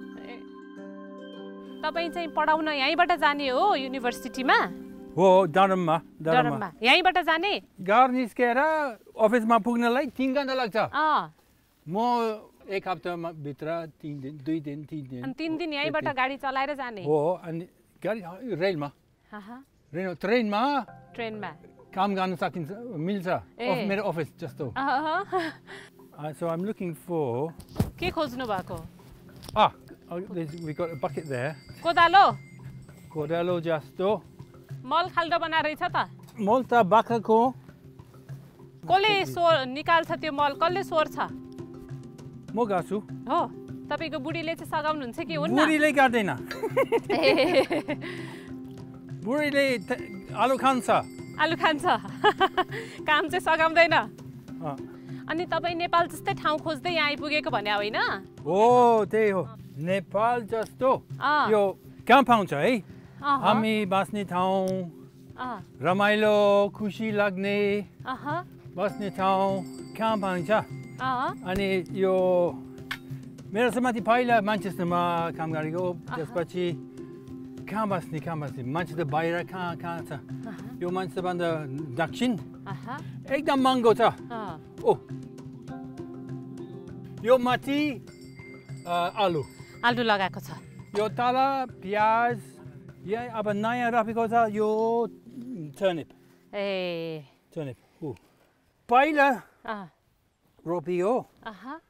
तपाईँ चाहिँ पढाउन यहीँबाट जाने हो युनिभर्सिटीमा हो दरममा यहीँबाट जाने घर निस्केर अफिसमा पुग्नलाई 3 घण्टा लाग्छ म 1 हप्तामा भित्र 3 दिन 3 दिन यहीँबाट गाडी चलाएर जाने हो अनि गाडी रेलमा ट्रेनमा काम गर्न सकिन्छ मिल्छ मेरो अफिस जस्तो So I'm looking for के खोज्नु भएको we got a bucket there कोदालो जस्तो मल खाल्डो बना रहेछ त मल त बाख्राको कसले निकाल्छ त्यो मल कसले सोर्छ म गर्छु हो तपाईको बुढीले चाहिँ सगाउनुहुन्छ कि हुन्न बुढीले गर्दैन बुढीले आलु खान्छ काम चाहिँ सगाउँदैन अनि तपाईँ नेपाल जस्तै ठाउँ खोज्दै यहाँ आइपुगेको भने होइन? हो त्यही हो नेपाल जस्तो अँ। यो कहाँ पाउँछ है अहँ। हामी बस्ने ठाउँ अँ, रमाइलो खुसी लाग्ने अहँ, बस्ने ठाउँ कहाँ पाइन्छ अँ, अनि यो मेरो साथी पहिला म्यान्चेस्टरमा काम गरेको त्यसपछि कहाँ बस्ने मान्छे त बाहिर कहाँ छ यो मान्छेभन्दा दक्षिण अहँ, एकदम महँगो छ अँ, ओ यो माथि आलु आलु लगाएको छ। यो तल प्याज यहाँ अब नयाँ रोपेको छ यो टर्निप ए, हो पहिला अँ, रोपियो अहँ,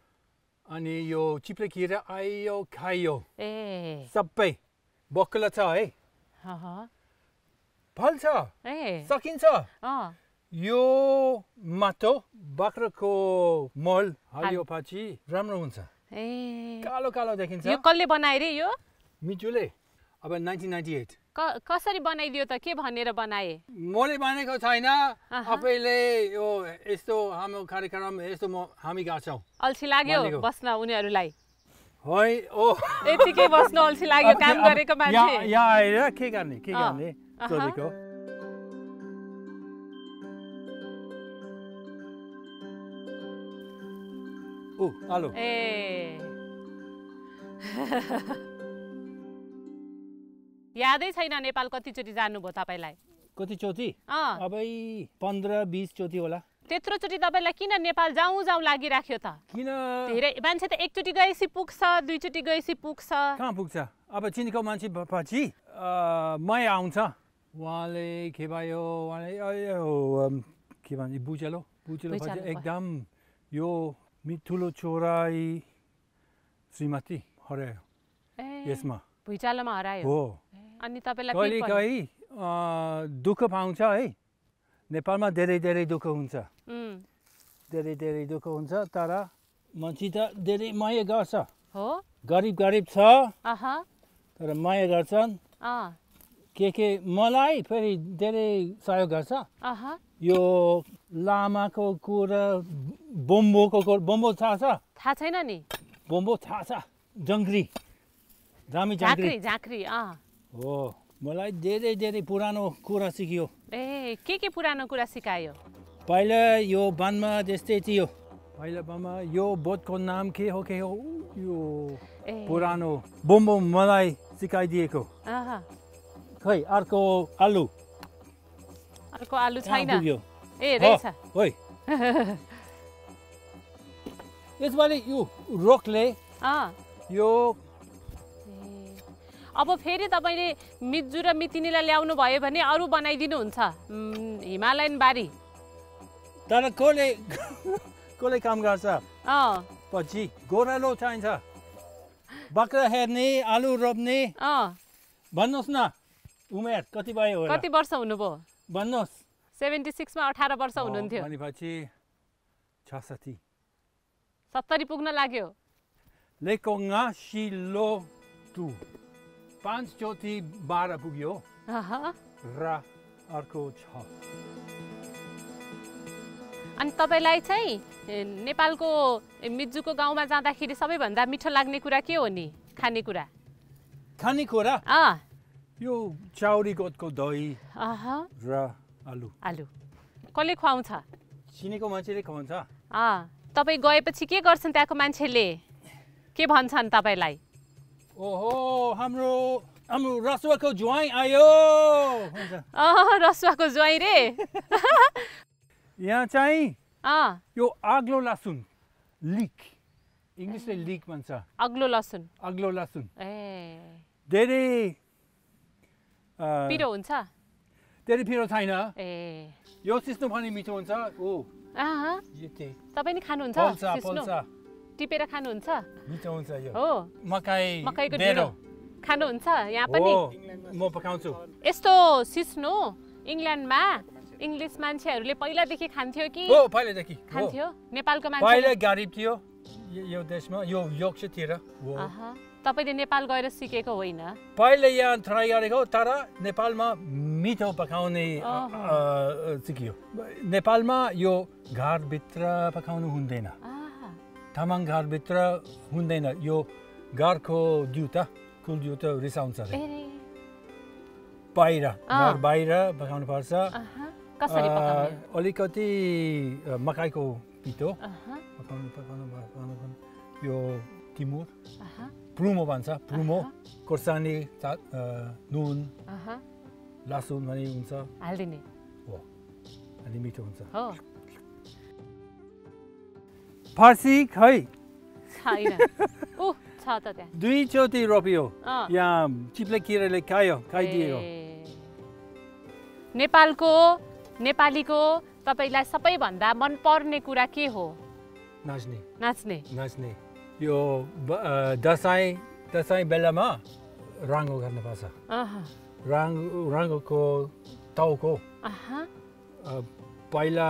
अनि यो चिप्लेकिएर आयो खायो ए, सबै बक्ल छ है अहँ, फल्छ ए, सकिन्छ अँ, यो माटो बाख्राको मल हाल्योपछि राम्रो हुन्छ ए, कालो कालो देखिन्छ यो कसले बनाए रे यो? मिचुले अब 1998 कसरी बनाइदियो त? के भनेर बनाए? मैले भनेको छैन आफैले यो यस्तो हाम्रो कार्यक्रम यस्तो हामी गर्छौँ अल्छी लाग्यो भनेको। बस्न उनीहरूलाई? है ओ यतिकै बस्नु अल्छी लाग्यो काम गरेको मान्छे? यहाँ आएर के गर्ने सोधेको ओ आलु ए यादै छैन नेपाल कतिचोटि जानुभयो तपाईँलाई? कतिचोटि अँ, अबै 15-20 चोटि होला त्यत्रोचोटि तपाईँलाई किन नेपाल जाउँ लागिराख्यो त? किन धेरै मान्छे त एकचोटि गएपछि पुग्छ, दुईचोटि गएपछि पुग्छ। कहाँ पुग्छ अब चिनेको मान्छे पछि मै आउँछ उहाँले के भयो उहाँले के भन्छ बुझेलो पछि एकदम यो ठुलो छोरा श्रीमती हरायो यसमा भुइँचालोमा हरायो। हो अनि तपाईँलाई कहिले कहीँ दुःख पाउँछ है नेपालमा धेरै दुःख हुन्छ धेरै दुःख हुन्छ तर मान्छे त धेरै माया गर्छ हो गरिब छ अहँ तर माया गर्छन् अँ के मलाई फेरि धेरै सहयोग गर्छ अहँ यो लामाको कुरा बोम्बो थाहा छैन नि बोम्बो थाहा छ जङ्ग्री दामी जङ्ग्री झाँक्री अँ हो मलाई धेरै पुरानो कुरा सिकियो ए के पुरानो कुरा सिकायो पहिला यो वनमा त्यस्तै थियो पहिला वनमा यो बोटको नाम के हो यो पुरानो बोम्बो मलाई सिकाइदिएको खै अर्को आलु छैन ए रहेछ होइ यसपालि यो रोकले यो अब फेरि तपाईँले मिज्जु र मितिनीलाई ल्याउनु भयो भने अरू बनाइदिनुहुन्छ हिमालयन बारी तर कसले काम गर्छ पछि गोरालो चाहिन्छ बाख्रा हेर्ने आलु रोप्ने भन्नुहोस् न उमेर कति भयो कति वर्ष हुनुभयो भन्नुहोस् 76 मा 18 वर्ष हुनुहुन्थ्यो भनेपछि 70 पुग्न लाग्यो लेकोङा शिलो 2 5 चोटि 12 पुग्यो र अर्को 6 अनि तपाईलाई चाहिँ नेपालको मिज्जुको गाउँमा जाँदाखेरि सबैभन्दा मिठो लाग्ने कुरा के हो नि खानेकुरा यो चाउरी गोठको दही र आलु कसले खुवाउँछ चिनेको मान्छेले खुवाउँछ तपाईँ गएपछि के गर्छन् त्यहाँको मान्छेले के भन्छन् तपाईलाई ओहो हाम्रो रसुवाको ज्वाइँ आयो रसुवाको ज्वाइँ रे यहाँ चाहिँ यो अग्लो लसुन लिक इङ्ग्लिसले लिक भन्छ अग्लो लसुन धेरै पिरो हुन्छ धेरै पिरो छैन यो सिस्नो पनि मिठो हुन्छ तपाईँ नि खानुहुन्छ टिपेर खानुहुन्छ मिठो हुन्छ यो हो मकैको ढिँडो खानुहुन्छ यहाँ पनि म पकाउँछु यस्तो सिस्नो इङ्ल्यान्डमा इङ्ग्लिस मान्छेहरूले पहिलादेखि खान्थ्यो कि पहिलादेखि खान्थ्यो नेपालको मान्छे पहिला गरिब थियो यो देशमा यो योक्सतिर तपाईले नेपाल गएर सिकेको होइन पहिला यहाँ ट्राई गरेको तर नेपालमा मिठो पकाउने सिकियो नेपालमा यो घरभित्र पकाउनु हुँदैन तामाङ घरभित्र हुँदैन यो घरको जुत्ता कुल जुत्ता रिसाउँछ बाहिर घर बाहिर पकाउनु पर्छ कसरी पकाउने अलिकति मकैको पिठो पकाउनु यो तिमुर प्रुमो भन्छ प्रुमो खोर्सानी नुन लसुन पनि हुन्छ हाल्दिने हो अनि मिठो हुन्छ हो फर्सी खै छैन उ छ त त्यहाँ दुईचोटि रोप्यो यहाँ चिप्ले किराले खाइदियो नेपालीको तपाईलाई सबैभन्दा मन पर्ने कुरा के हो नाच्ने यो दसैँ बेलामा रङ्गो गर्नुपर्छ रङ्गको टाउको पहिला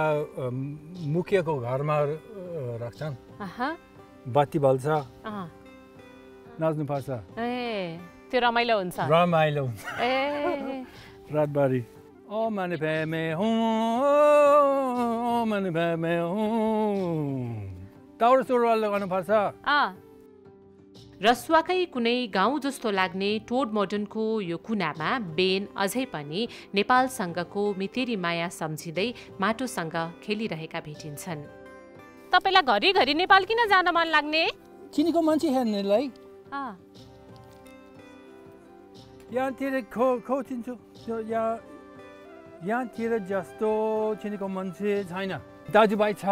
मुखियाको घरमा राख्छन् बत्ती बल्छ नाच्नुपर्छ त्यो रमाइलो हुन्छ रातभरि ओ माने भ्यामे ताउरो सुरुवाल लगाउनुपर्छ रसुवाकै कुनै गाउँ जस्तो लाग्ने टोडमोर्डनको यो कुनामा बेन अझै पनि नेपालसँगको मितेरी माया सम्झिँदै माटोसँग खेलिरहेका भेटिन्छन् तपाईलाई घरिघरि नेपाल किन जान मन लाग्ने चिनेको मान्छे हेर्नेलाई यहाँतिर खोजिन्छु यहाँतिर जस्तो चिनेको मान्छे छैन दाजुभाइ छ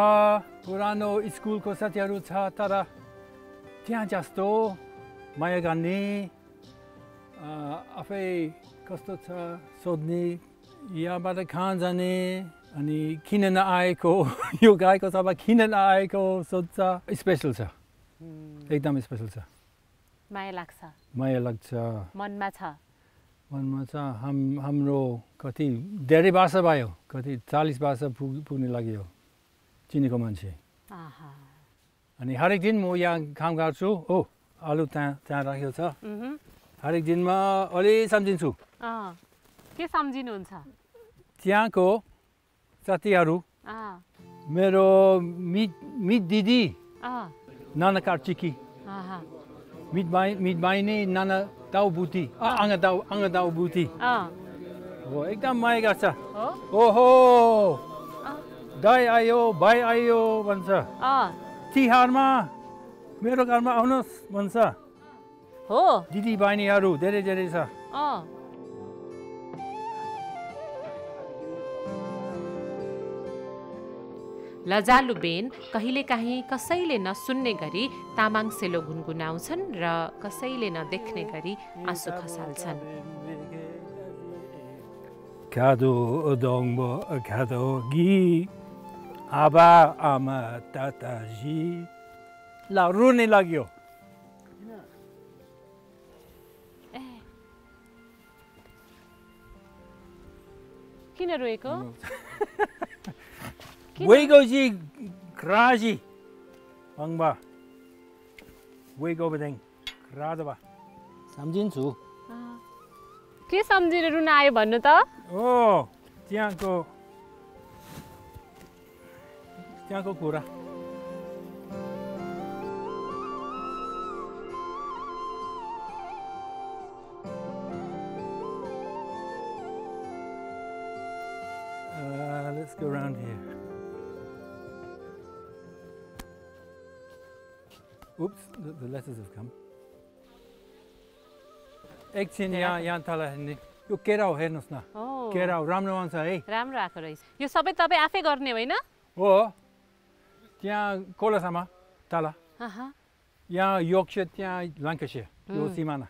पुरानो स्कुलको साथीहरू छ तर त्यहाँ जस्तो माया गर्ने आफै कस्तो छ सोध्ने यहाँबाट कहाँ जाने अनि किन नआएको यो गाईको सभा किन नआएको सोध्छ स्पेसल छ एकदम स्पेसल छ माया लाग्छ मनमा छ हाम्रो कति धेरै वर्ष भयो कति 40 वर्ष पुग्ने लाग्यो चिनेको मान्छे अनि हरेक दिन म यहाँ काम गर्छु आलु त्यहाँ राखेको छ हरेक दिनमा अलि सम्झिन्छु के सम्झिनुहुन्छ त्यहाँको साथीहरू मेरो मित दिदी नाना कार्चिकी मित बहिनी नाना दाउ बुटी आँगा दाउ बुटी हो एकदम माया गर्छ ओहो दाइ आयो भाइ आयो भन्छ तिहारमा मेरो घरमा आउनुहोस् भन्छ हो दिदी बहिनीहरू धेरै धेरै छ लजालु बेन कहिलेकाहीँ कसैले नसुन्ने गरी तामाङ सेलो गुनगुनाउँछन् र कसैले नदेख्ने गरी आँसु खसाल्छन् खादो दोङ्बो खादो गी आबा आमा ताताजी ल रुने लाग्यो किन रोएको वेगोजी क्राजी बङ्बा वेगो बदेङ क्रादबा सम्झिन्छु के सम्झिएर रुन आयो भन्नु त त्यहाँको कुरा let's go around here. Oops, the letters have come. एकछिन यहाँ तल हेर्ने यो केराउ हेर्नुहोस् न केराउ राम्रो आउँछ है राम्रो आएको रहेछ यो सबै तपाईँ आफै गर्ने होइन हो त्यहाँ कोलासामा तल यहाँ योर्कशायर त्यहाँ ल्याङ्कासायर यो सिमाना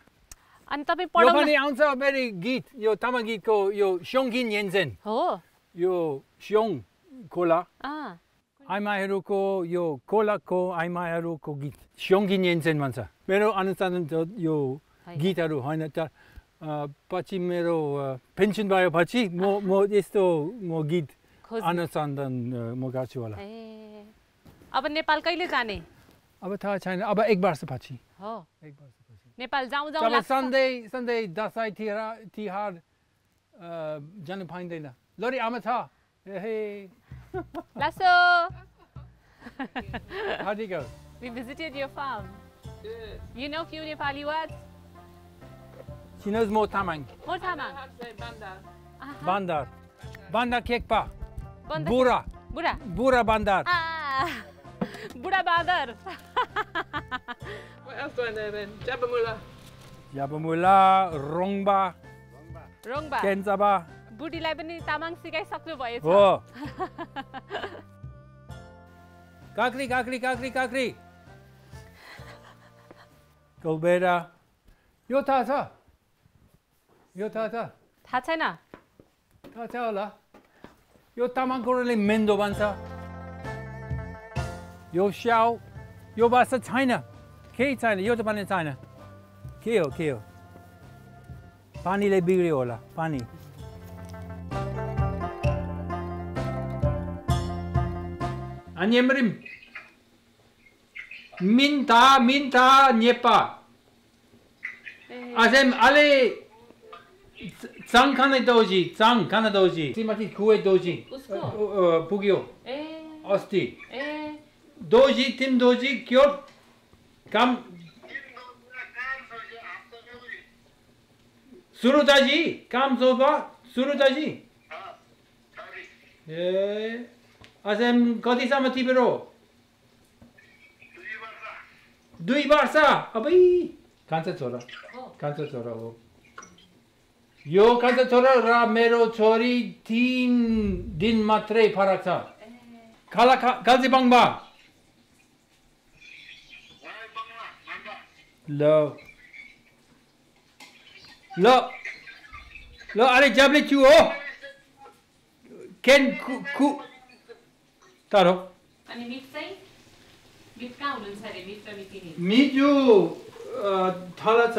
अनि तपाईँ यो पनि आउँछ मेरो गीत यो तामाङ गीतको यो स्योङकिन येन्सेन हो यो स्योङ खोला आइमाईहरूको यो खोलाको आइमाईहरूको गीत स्योङकिन येन्सेन भन्छ मेरो अनुसार यो गीतहरू होइन त पछि मेरो पेन्सन भएपछि म यस्तो गीत अनुसन्धान म गर्छु होला अब नेपाल कहिले जाने अब थाहा छैन अब 1 वर्षपछि हो 1 वर्षपछि नेपाल जाउँ लाग्छ सधैँ दसैँ तिहार जानु पाइँदैन लरी आमा छ ए Lasso. how'd you go We visited your farm. You know few Nepali words? she knows more Tamang More Tamang. bandar bandar kekpa Bandar- bura Buddha. bura bandar Ah. Buddha Badar. What else do I know then? Jabamula. Yabamula rongba Rongba. kenzaba बुढीलाई पनि तामाङ सिकाइसक्नु भएछ हो काक्री काक्री काक्री काक्री कौबेरा यो थाहा छ थाहा छैन थाहा छ होला यो तामाङकोले मेन्दो भन्छ यो स्याउ यो भाषा छैन केही छैन यो त पनि छैन के हो पानीले बिग्रियो होला पानी Anyemrim minta nyepa Azem ale Tsang kana doji Timati kuwe doji Pugyo Osti Doji tim doji kyo Kam Surutaji Kam soba Surutaji Azem कतिसम्म तिम्रो 2 वर्ष अबै कान्छा छोरा हो यो कान्छा छोरा र मेरो छोरी 3 दिन मात्रै फरक छ खाला कालजिबङबा ल अरे जबले छु हो केन कु तारो अनि मिट चाहिँ मिट कहाँ हुनुहुन्छ रे मिट र मिटिनी मिट यो थला छ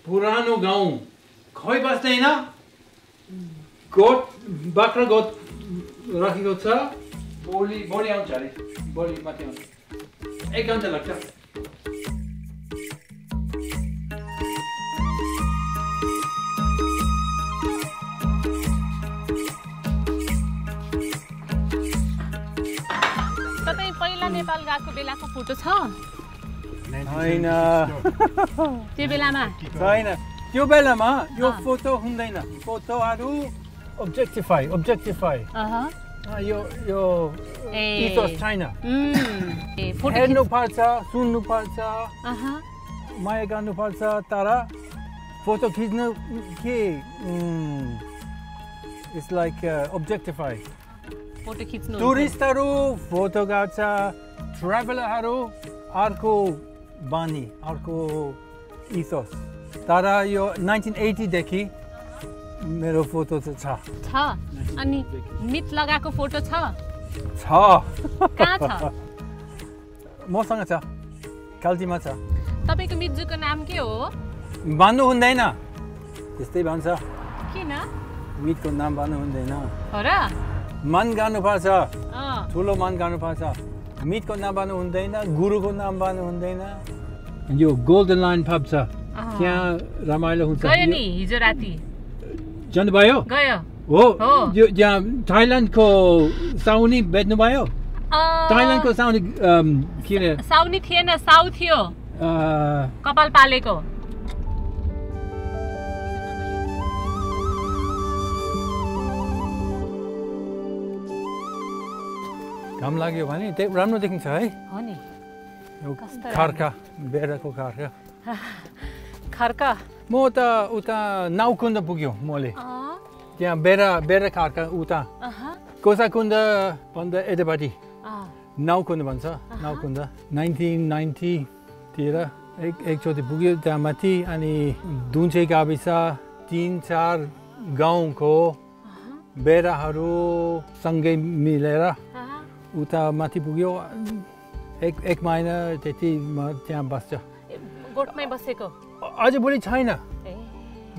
पुरानो गाउँ खै बस्दैन गोठ बाख्रा गोठ राखेको छ भोलि आउँछ अरे भोलि माथि आउँछ 1 घन्टा लाग्छ नेपाल गएको बेलाको फोटो छ छैन त्यो बेलामा छैन त्यो बेलामा यो फोटो हुँदैन फोटोहरु objectify यो इथोस छैन फोटो हेर्नु पर्छ सुन्नु पर्छ माया गर्नु पर्छ तर फोटो खिच्नु के it's like objectify फोटो खिच्नु टुरिस्टहरु फोटो गर्छ ट्राभलरहरु अर्को बानी अर्को इथोस तर यो 1980 देखि मेरो फोटो छ अनि मिट लगाएको फोटो छ कहाँ छ मसँग छ काल्तीमा छ तपाईको मितजुको नाम के हो भन्नु हुँदैन त्यस्तै भन्छ किन मितको नाम भन्नु हुँदैन हो र मन गर्नुपर्छ ठुलो मन गर्नुपर्छ मितको नाम भन्नु हुँदैन गुरुको नाम भन्नु हुँदैन यो गोल्डन लाइन पब छ त्यहाँ रमाइलो हुन्छ गयो नि हिजो राति जानुभयो गयो हो यो जहाँ थाइल्यान्डको साउनी बेच्नुभयो थाइल्यान्डको साउनी के अरे साउनी थिएन साउ थियो कपाल पालेको घाम लाग्यो भने त्यही राम्रो देखिन्छ है हो नि यो खर्का बेराको खर्का खर्का म त उता नाउकुण्ड पुग्यो मैले त्यहाँ बेरा खर्का उता कोसाकुण्ड भन्दा यतापट्टि नाउकुण्ड भन्छ नाउकुण्ड 1990 तिर एकचोटि पुग्यो त्यहाँ माथि अनि दुन्चे गाविस 3-4 गाउँको बेराहरू सँगै मिलेर उता माथि पुग्यो एक महिना त्यति त्यहाँ बस्छ गोठमै बसेको अझै भोलि छैन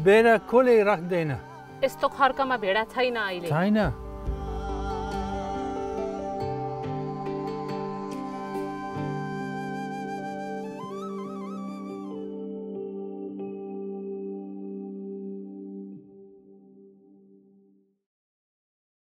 बेरा कसले राख्दैन यस्तो खर्कामा भेडा छैन अहिले छैन